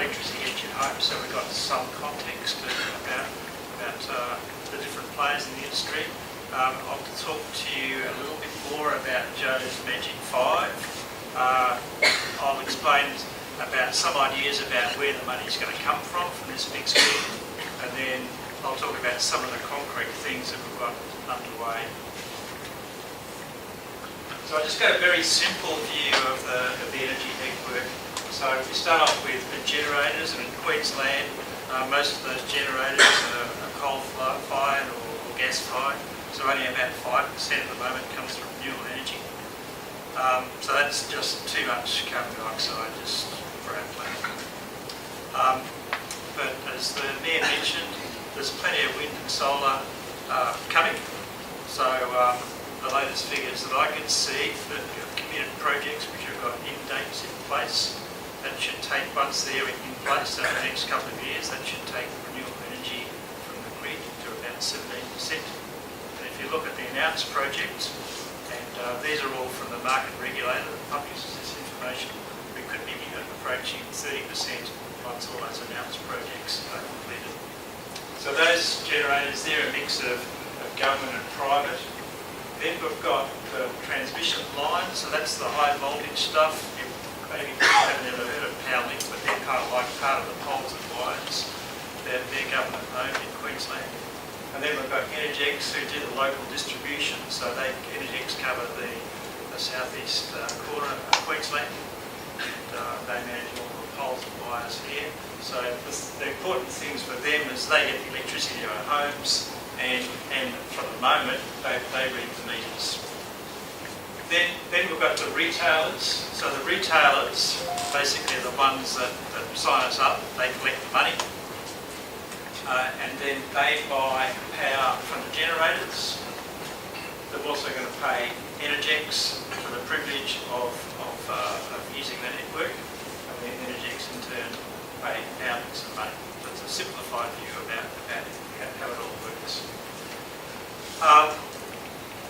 electricity at your home, so we've got some context about the different players in the industry. I'll talk to you a little bit more about Joe's Magic 5. I'll explain about some ideas about where the money is going to come from this big scheme, and then I'll talk about some of the concrete things that we've got underway. So I just got a very simple view of the energy network. So we start off with the generators, and in Queensland, most of those generators are coal-fired or gas-fired. So only about 5% at the moment comes from renewable energy. So that's just too much carbon dioxide just for our planet. But as the Mayor mentioned, there's plenty of wind and solar coming. So the latest figures that I can see for community projects which have got end dates in place, that should take, once they're in place over the next couple of years, that should take renewable energy from the grid to about 17%. If you look at the announced projects, and these are all from the market regulator that publishes this information, we could be approaching 30% once all those announced projects are completed. So those generators, they're a mix of government and private. Then we've got the transmission lines, so that's the high voltage stuff. Maybe you haven't ever heard of Powerlink, but they're kind of like part of the poles and wires. They're government owned in Queensland. And then we've got Energex who do the local distribution, so Energex cover the southeast corner of Queensland, and they manage all the poles and wires here. So the important things for them is they get the electricity to our homes, and for the moment they read the meters. Then we've got the retailers. So the retailers basically are the ones that sign us up, they collect the money. And then they buy power from the generators. They're also going to pay Energex for the privilege of using the network, and then Energex in turn pay Powerlink some money. So it's a simplified view about how it all works.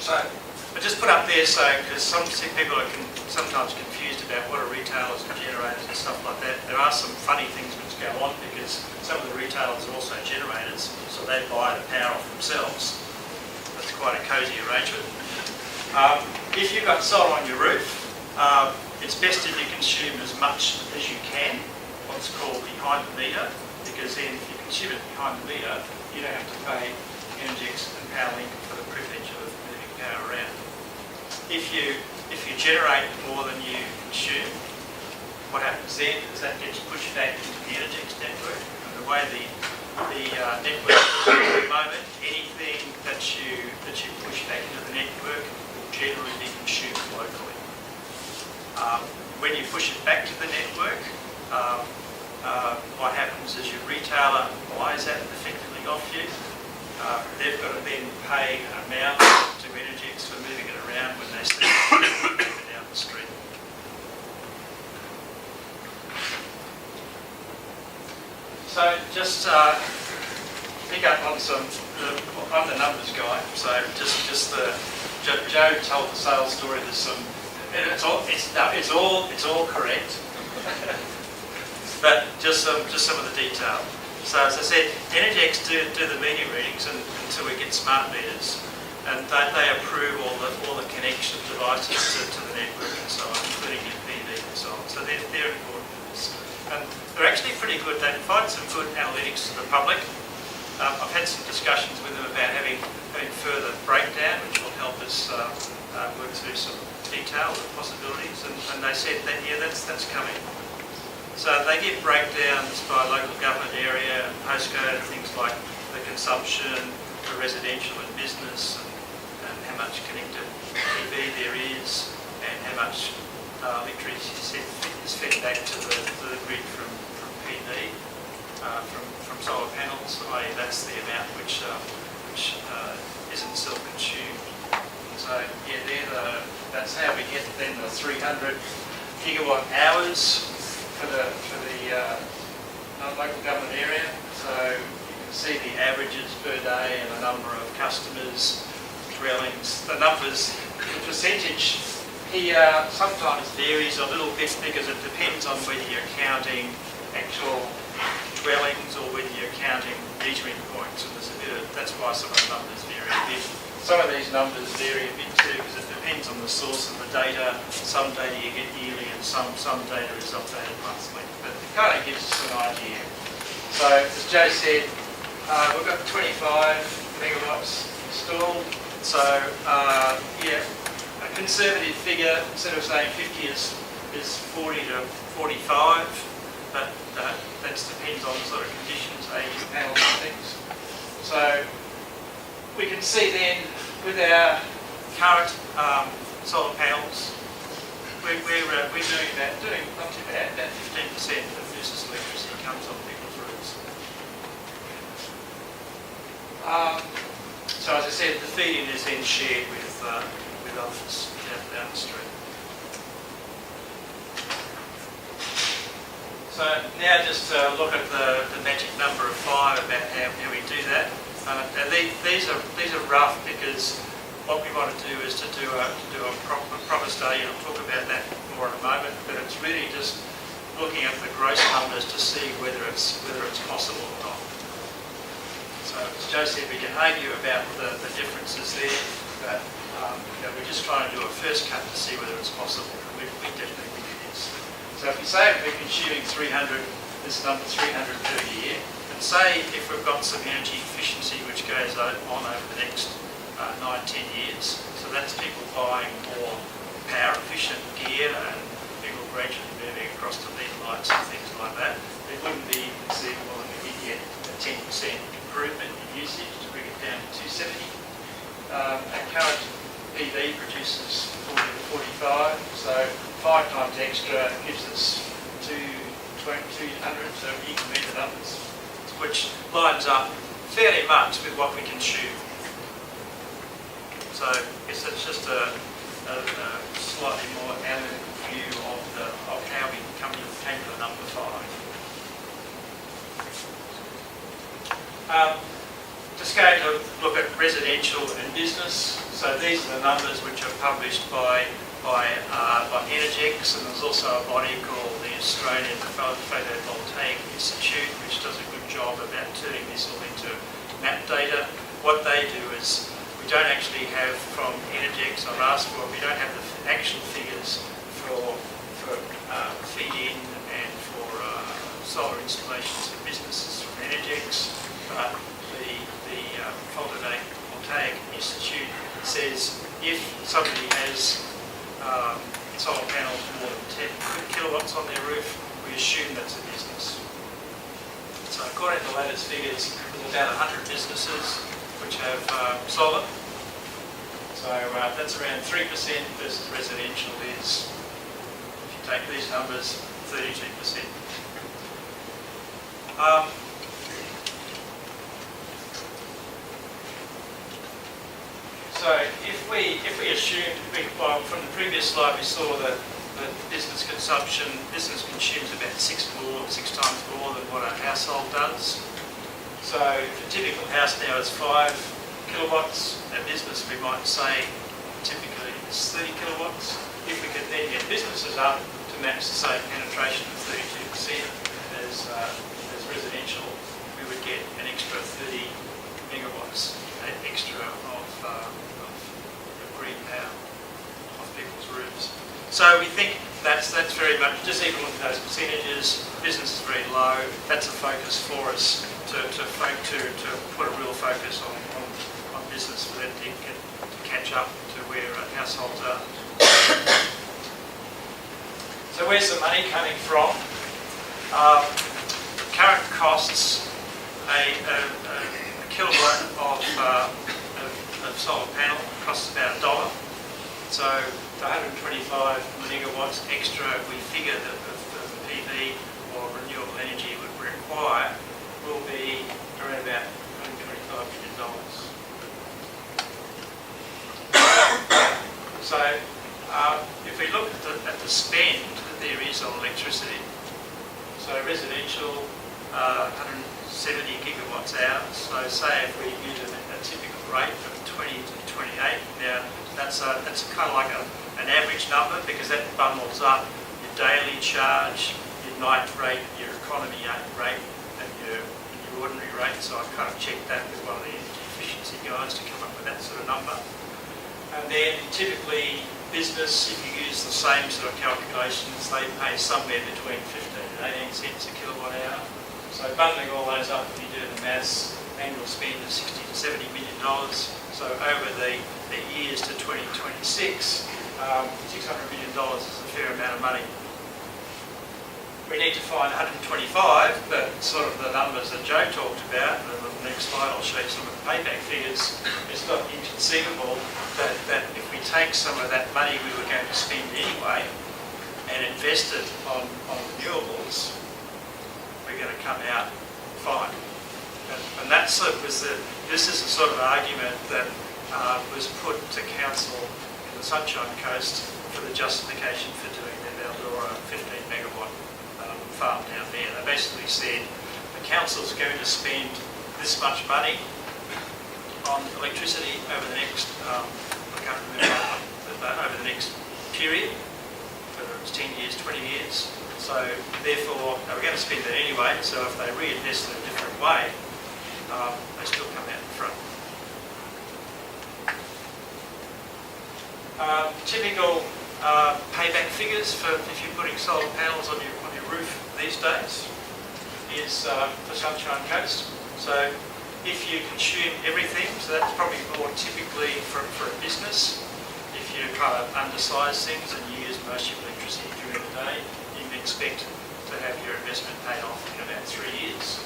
So I just put up there, so because some people are sometimes confused about what are retailers and generators and stuff like that. There are some funny things which go on because some of the retailers are also generators, so they buy the power off themselves. That's quite a cosy arrangement. If you've got solar on your roof, it's best if you consume as much as you can, what's called behind the meter, because then if you consume it behind the meter, you don't have to pay Energex and Powerlink for the privilege of moving power around. If you generate more than you consume, what happens then is that gets pushed back into the Energex network. And the way the network is at the moment, anything that you push back into the network will generally be consumed locally. When you push it back to the network, what happens is your retailer buys that effectively off you. They've got to then pay an amount to Energex for moving it around when they send it down the street. So just pick up on some. I'm the numbers guy, so just Joe told the sales story. There's some. It's all correct, but just some of the detail. So as I said, Energex do the meter readings until we get smart meters, and they approve all the connection devices to the network and so on, including your PV and so on. So they're important for this. And they're actually pretty good. They provide some good analytics to the public. I've had some discussions with them about having further breakdown, which will help us work through some detail of possibilities. And they said that that's coming. So they give breakdowns by local government area and postcode and things like the consumption for residential and business, and how much connected PV there is, and how much electricity is fed back to the grid from PV, from solar panels, i.e. that's the amount which isn't self-consumed. So yeah, that's how we get then the 300 gigawatt hours for the local government area. So you can see the averages per day and the number of customers, dwellings. The numbers, the percentage here sometimes varies a little bit because it depends on whether you're counting actual dwellings or whether you're counting metering points. And that's why some of the numbers vary a bit. Some of these numbers vary a bit too because it depends on the source of the data. Some data you get yearly and some data is updated monthly. But it kind of gives us an idea. So as Joe said, we've got 25 megawatts installed. So yeah, a conservative figure, instead of saying 50 is 40 to 45, but that depends on the sort of conditions, age of panels and things. So we can see then with our current solar panels, we're doing not too bad. About 15% of Noosa's electricity comes on people's roofs. So as I said, the feed-in is then shared with others down the street. So now just look at the magic number of 5 about how we do that. Now these are rough because what we want to do is to do a proper study, and I'll talk about that more in a moment. But it's really just looking at the gross numbers to see whether it's possible or not. So as Joe said, we can argue about the differences there, but we're just trying to do a first cut to see whether it's possible. We definitely think it is. So if we say we're consuming 300, this number 300 per year, and say if we've got some energy efficiency which goes on over the next 9-10 years, so that's people buying more power efficient gear and people gradually moving across to LED lights and things like that, it wouldn't be conceivable that we could get a 10% improvement in usage to bring it down to 270. Our current PV produces 40 to 45, so 5 times extra gives us 200, so you can measure the numbers, which lines up fairly much with what we consume. So I guess that's just a slightly more analytical view of how we came to the number 5. Just going to look at residential and business. So these are the numbers which are published by Energex, and there's also a body called the Australian Photovoltaic Institute, which does a good job about turning this all into map data. What they do is, we don't actually have from Energex or AskFor, we don't have the actual figures for feed-in and for solar installations for businesses from Energex, but the Photovoltaic Institute says if somebody has solar panels more than 10 kilowatts on their roof, we assume that's a business. So according to the latest figures, there's about 100 businesses which have solar. So that's around 3% versus residential is, if you take these numbers, 32%. So if we assume, well, from the previous slide we saw that business consumes about 6 times more than what a household does. So if a typical house now is 5 kilowatts, a business we might say typically is 30 kilowatts. If we could then get businesses up to match the same penetration of 32% as residential, we would get an extra 30 megawatts extra of green power off people's roofs. So we think that's very much just equal to those percentages. Business is very low. That's a focus for us to put a real focus on business for them to catch up to where households are. So where's the money coming from? Current costs a kilowatt of solar panel costs about $1. So the 125 megawatts extra we figure that the PV or renewable energy would require will be around about $125 million. So if we look at the spend that there is on electricity, so residential 170 gigawatts hours. So say if we use a typical rate of 20 to 28, now that's kind of like an average number because that bundles up your daily charge, your night rate, your economy rate, and your ordinary rate. So I've kind of checked that with one of the energy efficiency guys to come up with that sort of number. And then typically business, if you use the same sort of calculations, they pay somewhere between 15 and 18 cents a kilowatt hour. So bundling all those up, if you do the maths, annual spend of $60 to $70 million. So over the years to 2026, $600 million is a fair amount of money. We need to find 125, but sort of the numbers that Joe talked about, and on the next slide I'll show you some of the payback figures. It's not inconceivable that if we take some of that money we were going to spend anyway and invest it on renewables, we're going to come out fine. And that sort of was this is the sort of argument that was put to council in the Sunshine Coast for the justification for doing their Eldora 15 megawatt farm down there. They basically said the council's going to spend this much money on electricity over the next, I can't remember, over the next period, whether it's 10 years, 20 years. So therefore, they were going to spend it anyway, so if they reinvest in a different way, they still come out in front. Typical payback figures for if you're putting solar panels on your roof these days is for Sunshine Coast. So if you consume everything, so that's probably more typically for a business. If you kind of undersize things and you use most of your electricity during the day, you can expect to have your investment paid off in about 3 years.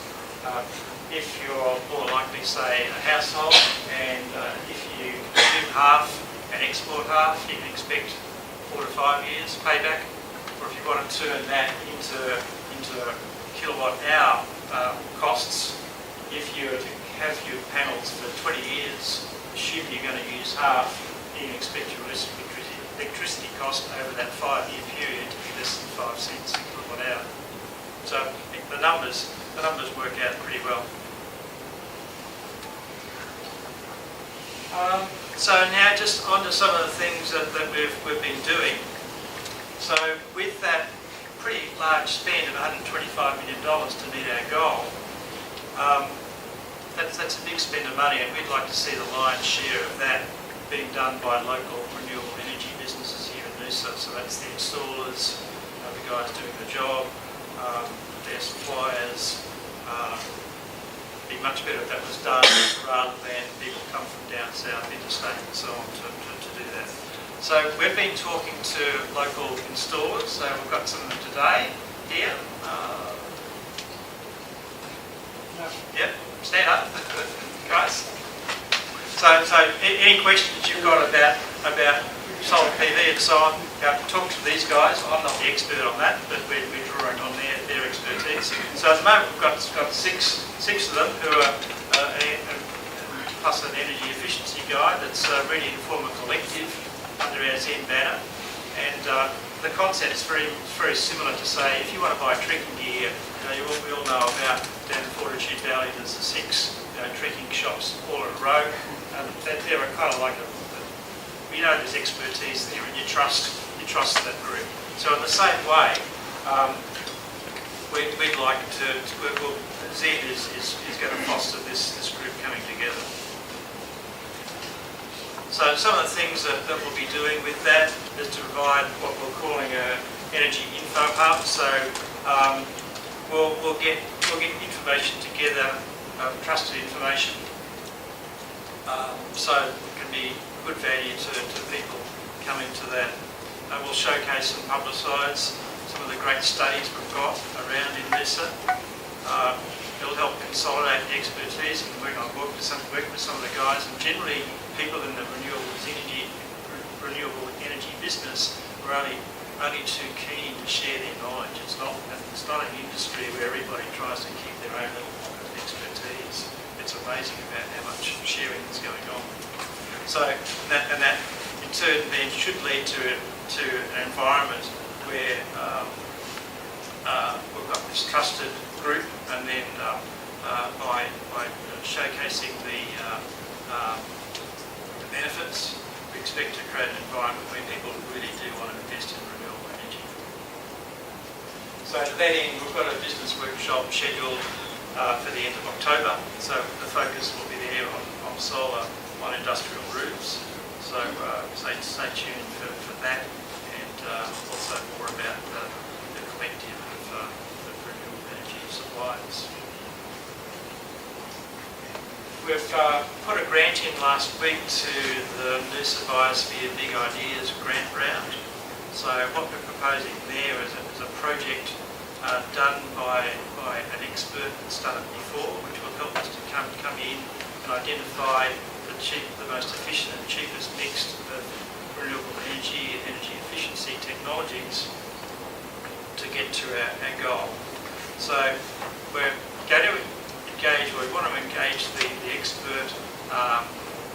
If you're more likely, say, a household, and if you consume half and export half, you can expect 4 to 5 years payback. Or if you want to turn that into kilowatt hour costs, if you were to have your panels for 20 years, assume you're going to use half, you can expect your electricity cost over that 5-year period to be less than 5 cents a kilowatt hour. So the numbers work out pretty well. So now just on to some of the things that we've been doing. So with that pretty large spend of $125 million to meet our goal, that's a big spend of money, and we'd like to see the lion's share of that being done by local renewable energy businesses here in Noosa. So that's the installers, the guys doing the job, their suppliers. It'd be much better if that was done rather than people come from down south, interstate and so on to do that. So we've been talking to local installers, so we've got some of them today here. Yep, stand up, guys. So any questions you've got about solar PV and so on, talk to these guys. I'm not the expert on that, but we're drawing on their expertise. So at the moment we've got six of them who are, plus an energy efficiency guy that's ready to form a collective under our ZEN banner. And the concept is very similar to, say, if you want to buy trekking gear, we all know about down in Fortitude Valley, there's the 6 trekking shops all in a row. They're kind of like there's expertise there, and you trust that group. So in the same way, we'd like to. ZEN is going to foster this group coming together. So some of the things that we'll be doing with that is to provide what we're calling an energy info hub. So we'll get information together, trusted information. So it can be good value to people coming to that. We'll showcase and publicise some of the great studies we've got around in Noosa. It'll help consolidate the expertise and work with some of the guys, and generally people in the renewable energy business are only too keen to share their knowledge. It's not an industry where everybody tries to keep their own little pocket of expertise. It's amazing about how much sharing is going on. So that in turn then should lead to an environment where we've got this trusted group, and then by showcasing the benefits, we expect to create an environment where people really do want to invest in renewable energy. So to that end, we've got a business workshop scheduled for the end of October. So the focus will be there on solar on industrial roofs. So stay tuned for that, and also more about the collective of renewable energy suppliers. We've put a grant in last week to the Noosa Biosphere Big Ideas grant round. So what we're proposing there is a project done by an expert that's done it before, which will help us to come in and identify the most efficient and cheapest mix of renewable energy and energy efficiency technologies to get to our goal. So we're going to we want to engage the expert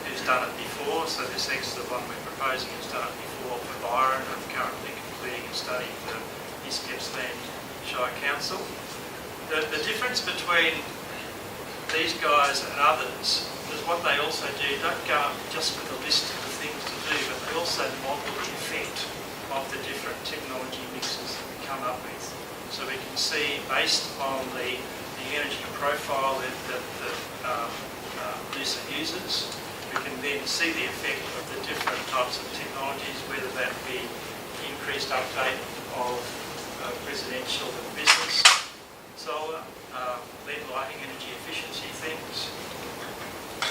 who's done it before. So this expert, the one we're proposing, has done it before for Byron, and currently completing a study for East Gippsland Shire Council. The difference between these guys and others is what they also do. Don't go up just with a list of the things to do, but they also model the effect of the different technology mixes that we come up with. So we can see, based on the energy profile that Noosa uses, we can then see the effect of the different types of technologies, whether that be increased uptake of residential and business solar, LED lighting, energy efficiency things,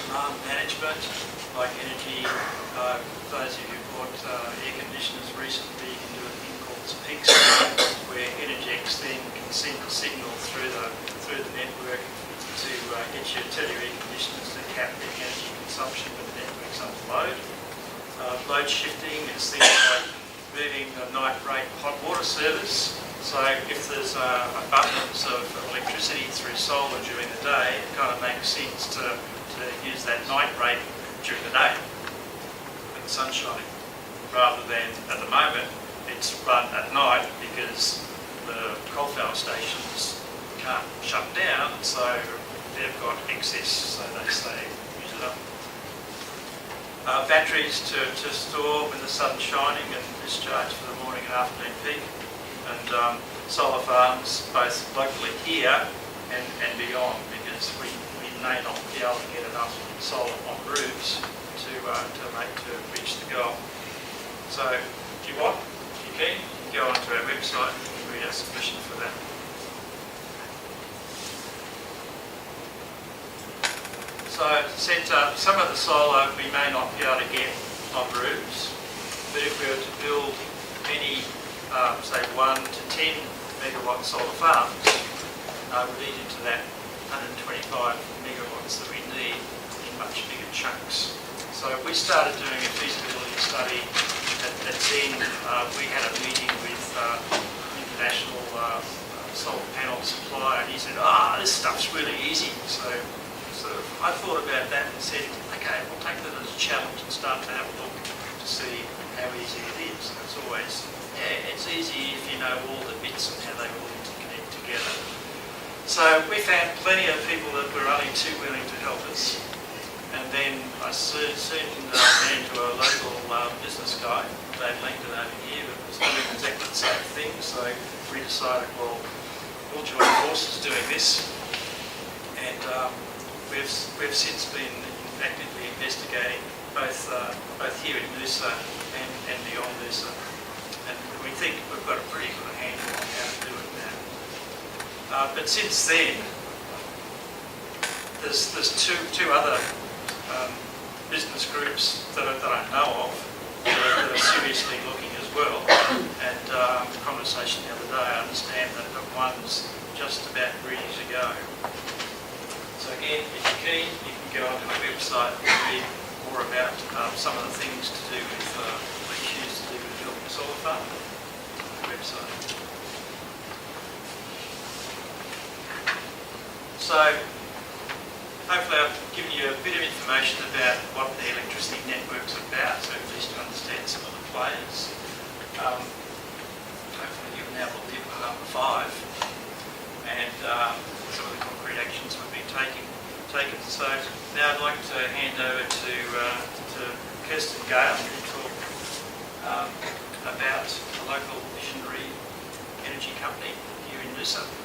demand management, like energy. Those of you who bought air conditioners recently, you can do a thing called peaks, where Energex then can send a signal through the network to tell your air conditioners to cap the energy consumption when the network's under load. Load shifting is things like moving a night rate hot water service. So if there's abundance of electricity through solar during the day, it kind of makes sense to use that night rate during the day when the sun's shining, rather than at the moment it's run at night because the coal-fired stations can't shut down, so they've got excess, so they say use it up. Batteries to store when the sun's shining and discharge for the morning and afternoon peak, and solar farms both locally here and beyond, because we may not be able to get enough solar on roofs to reach the goal. So if you want, if you can, go onto our website and read our submission for that. So some of the solar we may not be able to get on roofs, but if we were to build any, say 1 to 10 megawatt solar farms, we'd eat into that 125 megawatts that we need in much bigger chunks. So we started doing a feasibility study at ZEN. We had a meeting with international solar panel supplier, and he said, this stuff's really easy. So I thought about that and said, okay, we'll take that as a challenge and start to have a look to see how easy it is. It's always, it's easy if you know all the bits and how they all interconnect together. So we found plenty of people that were only too willing to help us. And then I soon ran into a local business guy, Dave Langdon over here, that was doing exactly the same thing. So we decided, well, we'll join forces doing this. And we've since been actively investigating both here in Noosa and beyond Noosa, and we think we've got a pretty good handle on how to do it now. But since then, there's two other business groups that I know of that are seriously looking as well. And conversation the other day, I understand that one's just about ready to go. So again, if you're keen, you can go onto our website and read more about some of the things to do with what you choose to do with building a solar farm. Website. So hopefully I've given you a bit of information about what the electricity network's about, so at least you understand some of the players. Hopefully you've now believed in number 5 and some of the concrete actions we've been taking. So now I'd like to hand over to Kirsten Gale to talk about a local visionary energy company here in Noosa.